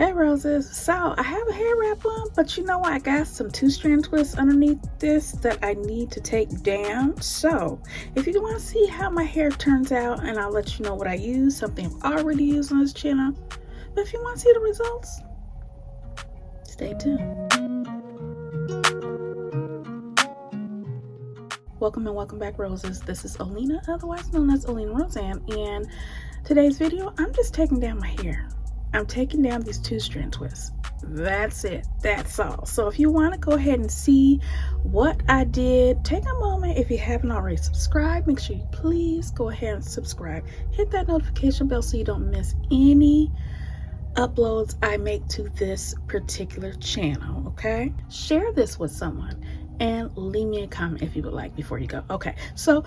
Hey roses, so I have a hair wrap on, but you know what, I got some 2-strand twists underneath this that I need to take down. So if you want to see how my hair turns out, and I'll let you know what I use, something I've already used on this channel, but if you want to see the results, stay tuned. Welcome and welcome back roses. This is Olena, otherwise known as OlenaRosanne, and today's video, I'm just taking down my hair. I'm taking down these 2-strand twists. That's it. That's all. So if you want to go ahead and see what I did, take a moment. If you haven't already subscribed, make sure you please go ahead and subscribe. Hit that notification bell so you don't miss any uploads I make to this particular channel, okay? Share this with someone and leave me a comment if you would like before you go. Okay, so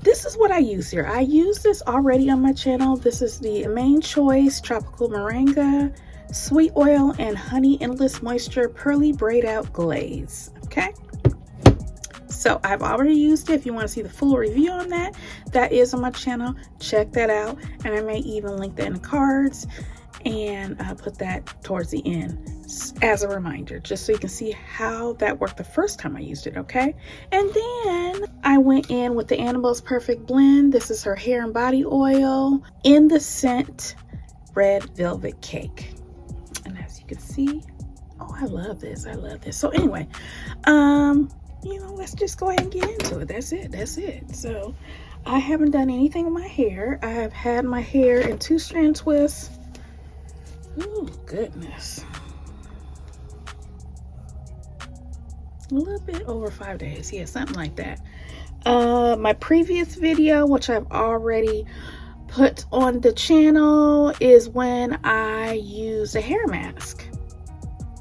this is what I use here. I use this already on my channel. This is the Main Choice Tropical Moringa Sweet Oil and Honey Endless Moisture Pearly Braid Out Glaze. Okay, so I've already used it. If you want to see the full review on that, that is on my channel. Check that out, and I may even link that in the cards and put that towards the end as a reminder, just so you can see how that worked the first time I used it. Okay, and then I went in with the Annabelle's Perfect Blend. This is her hair and body oil in the scent Red Velvet Cake, and as you can see, oh, I love this. I love this. So anyway, you know, let's just go ahead and get into it. That's it. So I haven't done anything with my hair. I have had my hair in 2-strand twists. Oh goodness, a little bit over 5 days, yeah, something like that. My previous video, which I've already put on the channel, is when I used a hair mask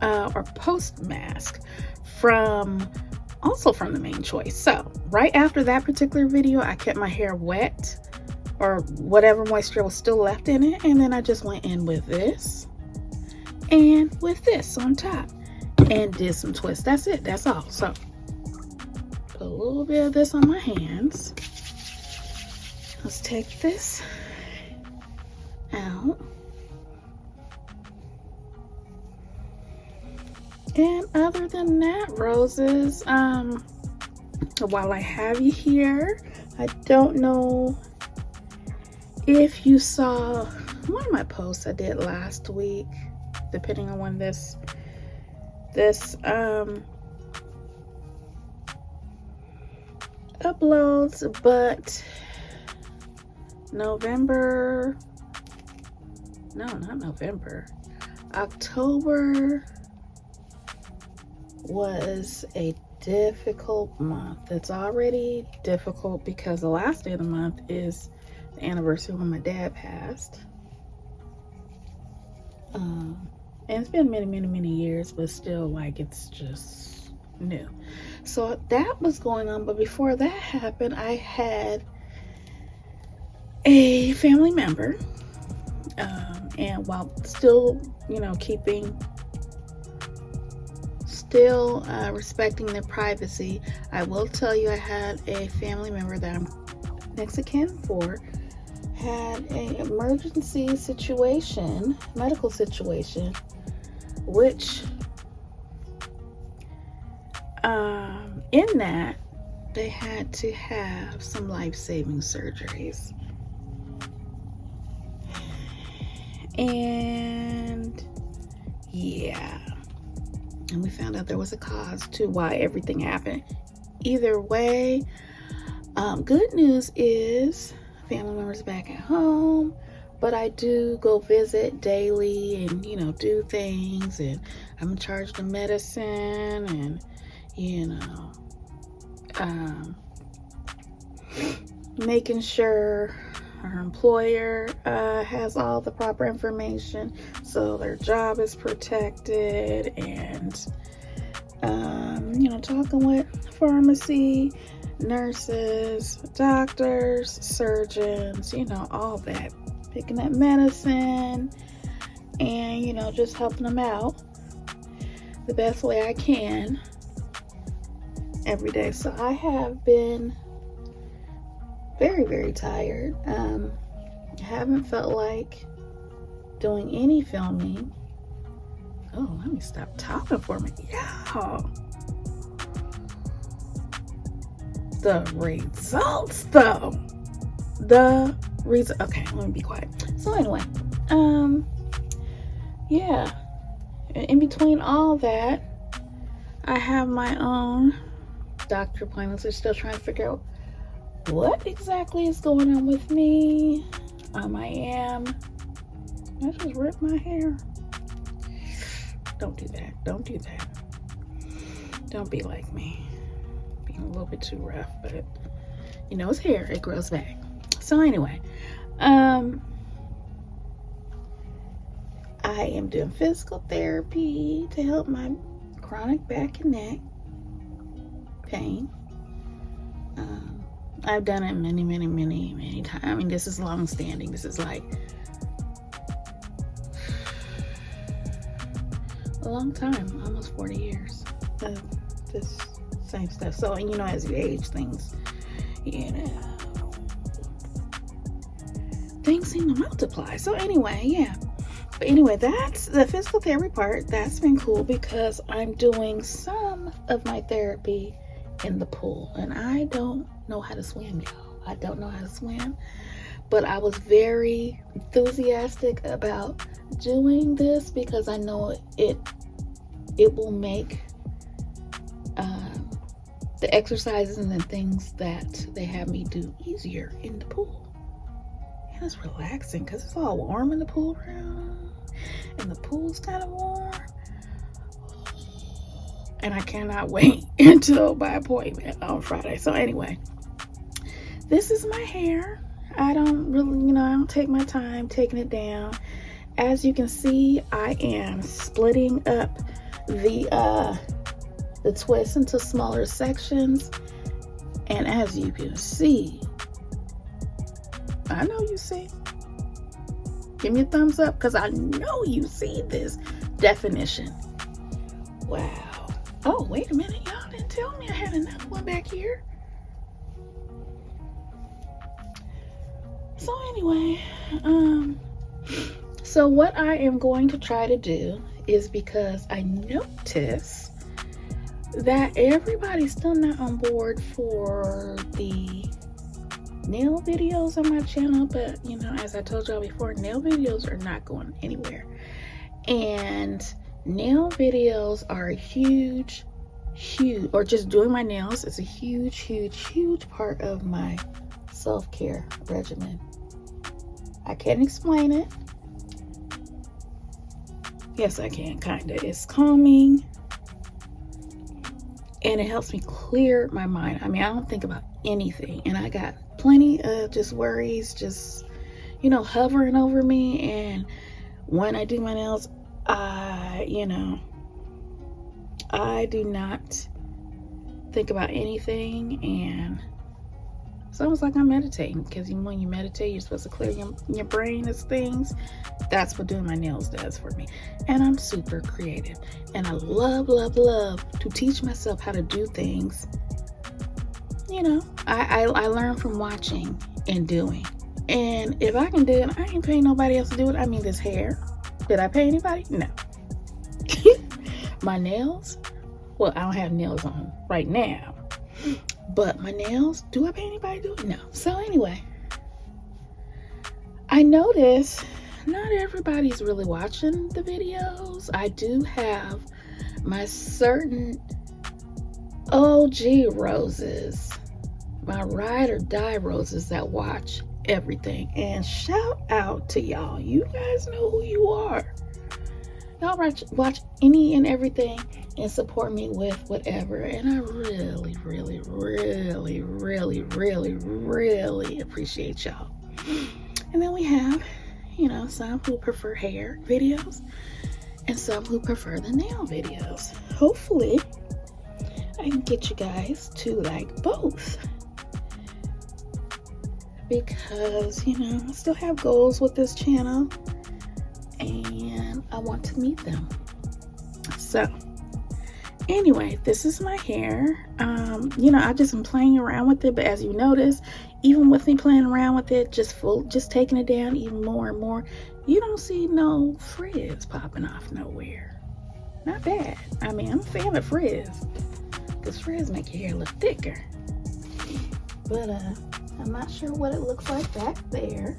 or post mask also from the Main Choice. So right after that particular video, I kept my hair wet, or whatever moisture was still left in it, and then I just went in with this and with this on top and did some twists. That's it. That's all. So put a little bit of this on my hands. Let's take this out, and other than that, roses, while I have you here, I don't know if you saw one of my posts I did last week, depending on when this uploads, but October was a difficult month. It's already difficult because the last day of the month is the anniversary when my dad passed. And it's been many years, but still, like, it's just new. So that was going on, but before that happened, I had a family member, and while still, you know, respecting their privacy, I will tell you I had a family member that I'm next of kin for, had an emergency situation, medical situation, which in that they had to have some life-saving surgeries, and yeah, and we found out there was a cause to why everything happened. Either way, good news is family members back at home, but I do go visit daily and, you know, do things, and I'm in charge of the medicine, and, you know, making sure our employer has all the proper information so their job is protected, and you know, talking with pharmacy, nurses, doctors, surgeons, you know, all that, picking up medicine, and, you know, just helping them out the best way I can every day. So I have been very tired. I haven't felt like doing any filming Oh, let me stop talking for me. Y'all. The results though. Okay, let me be quiet. So anyway, yeah. In between all that, I have my own doctor appointments. They're still trying to figure out what exactly is going on with me. I just ripped my hair. Don't do that. Don't do that. Don't be like me. Being a little bit too rough, but you know, it's hair. It grows back. So anyway, I am doing physical therapy to help my chronic back and neck pain. I've done it many times. I mean, this is long standing. This is like a long time, almost 40 years of this same stuff. So, and you know, as you age, things, you know, things seem to multiply. So anyway, yeah. But anyway, that's the physical therapy part. That's been cool because I'm doing some of my therapy in the pool, and I don't know how to swim, y'all. I don't know how to swim, but I was very enthusiastic about doing this because I know it will make the exercises and the things that they have me do easier in the pool. And it's relaxing because it's all warm in the pool room, and the pool's kind of warm. And I cannot wait until my appointment on Friday. So anyway, this is my hair. I don't really, you know, I don't take my time taking it down. As you can see, I am splitting up the twist into smaller sections. And as you can see, I know you see. Give me a thumbs up because I know you see this definition. Wow. Oh, wait a minute. Y'all didn't tell me I had another one back here. So anyway, so what I am going to try to do is, because I notice that everybody's still not on board for the nail videos on my channel, but you know, as I told y'all before, nail videos are not going anywhere. And nail videos are a huge, or just doing my nails is a huge part of my self-care regimen. I can't explain it. Yes, I can, kinda. It's calming, and it helps me clear my mind. I mean, I don't think about anything, and I got plenty of just worries, just, you know, hovering over me. And when I do my nails, I do not think about anything, and it's almost like I'm meditating, because when you meditate, you're supposed to clear your brain of things. That's what doing my nails does for me. And I'm super creative, and I love to teach myself how to do things. You know, I learn from watching and doing, and if I can do it, I ain't paying nobody else to do it. I mean, this hair, did I pay anybody? No. My nails, well, I don't have nails on right now, but my nails, do I pay anybody to do it? No. So anyway, I notice not everybody's really watching the videos. I do have my certain OG roses, my ride or die roses that watch everything. And shout out to y'all. You guys know who you are. Y'all watch any and everything and support me with whatever. And I really appreciate y'all. And then we have, you know, some who prefer hair videos and some who prefer the nail videos. Hopefully, I can get you guys to like both, because, you know, I still have goals with this channel and I want to meet them. So anyway, this is my hair. You know, I've just been playing around with it, but as you notice, even with me playing around with it, just taking it down even more and more, you don't see no frizz popping off nowhere. Not bad. I mean, I'm a fan of Frizz, because Frizz make your hair look thicker. But I'm not sure what it looks like back there.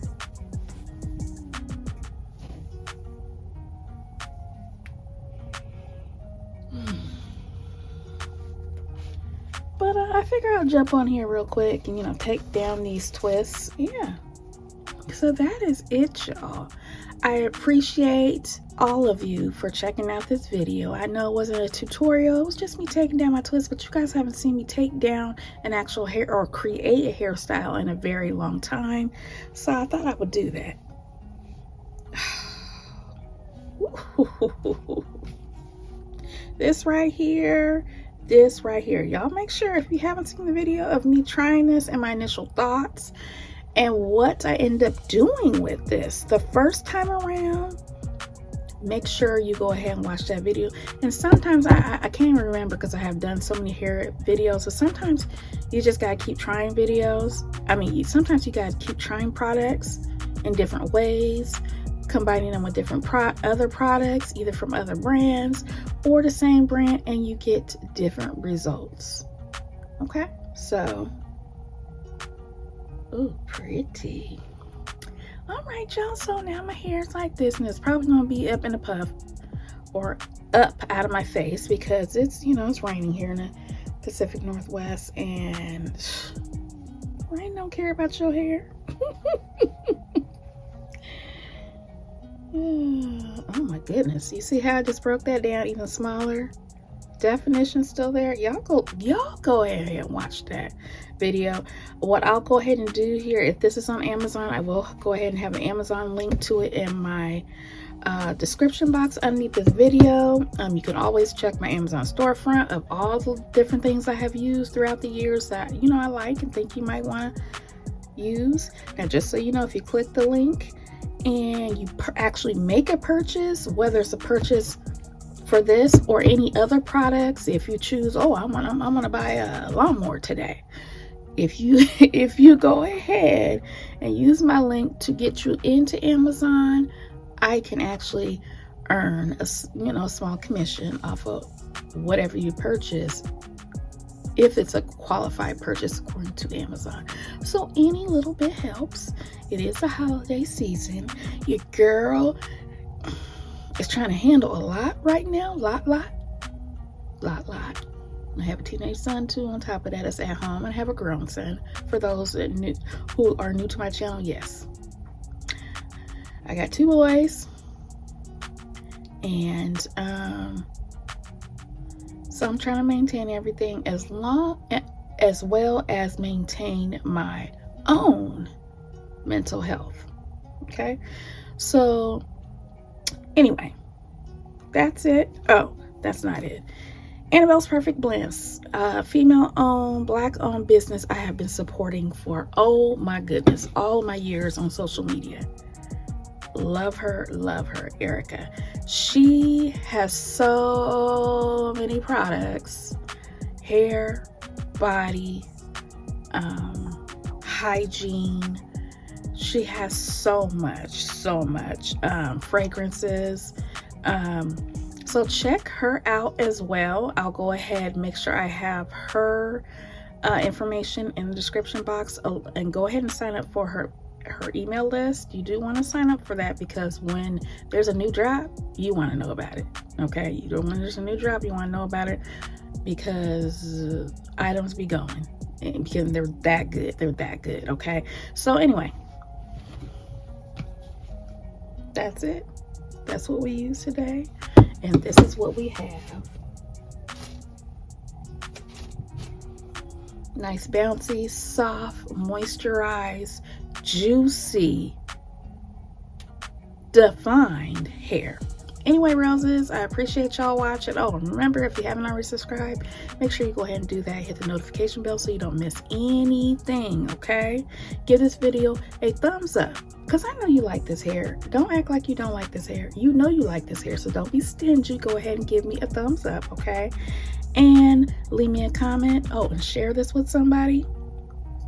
But I figure I'll jump on here real quick and, you know, take down these twists. Yeah. So that is it, y'all. I appreciate all of you for checking out this video. I know it wasn't a tutorial. It was just me taking down my twists, but you guys haven't seen me take down an actual hair or create a hairstyle in a very long time. So I thought I would do that. This right here. Y'all make sure, if you haven't seen the video of me trying this and my initial thoughts and what I end up doing with this the first time around, make sure you go ahead and watch that video. And sometimes I can't even remember, because I have done so many hair videos. So sometimes you just gotta keep trying videos. I mean, sometimes you gotta keep trying products in different ways, combining them with different other products, either from other brands or the same brand, and you get different results. Okay, so, ooh, pretty. All right, y'all, so now my hair is like this, and it's probably gonna be up in a puff or up out of my face, because it's, you know, it's raining here in the Pacific Northwest, and rain don't care about your hair. Oh my goodness, you see how I just broke that down even smaller? Definition still there. Y'all go ahead and watch that video. What I'll go ahead and do here, if this is on Amazon, I will go ahead and have an Amazon link to it in my description box underneath this video. You can always check my Amazon storefront of all the different things I have used throughout the years that, you know, I like and think you might want to use. Now, just so you know, if you click the link and you actually make a purchase, whether it's a purchase for this or any other products, if you choose, oh, I'm gonna buy a lawnmower today, if you go ahead and use my link to get you into Amazon, I can actually earn a small commission off of whatever you purchase, if it's a qualified purchase according to Amazon. So any little bit helps. It is a holiday season. Your girl is trying to handle a lot right now. Lot. I have a teenage son too. On top of that, it's at home. And I have a grown son. For those who are new to my channel, yes, I got 2 boys, and so I'm trying to maintain everything as well as maintain my own mental health. Okay, so anyway, that's it. Oh, that's not it. Annabelle's Perfect Blends, female-owned, black-owned business I have been supporting for, oh my goodness, all my years on social media. Love her, Erica. She has so many products: hair, body, hygiene. She has so much, fragrances. So check her out as well. I'll go ahead and make sure I have her information in the description box, and go ahead and sign up for her email list. You do want to sign up for that, because when there's a new drop, you want to know about it. Okay, you don't want there's a new drop, you want to know about it, because items be going, and because they're that good. Okay, so anyway, that's it. That's what we use today, and this is what we have. Nice, bouncy, soft, moisturized, juicy, defined hair. Anyway, roses, I appreciate y'all watching. Oh, and remember, if you haven't already subscribed, make sure you go ahead and do that. Hit the notification bell so you don't miss anything, okay? Give this video a thumbs up, because I know you like this hair. Don't act like you don't like this hair. You know you like this hair, so don't be stingy. Go ahead and give me a thumbs up, okay? And leave me a comment. Oh, and share this with somebody.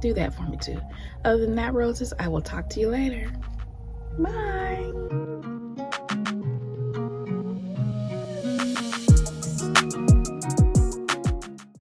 Do that for me too. Other than that, roses, I will talk to you later. Bye.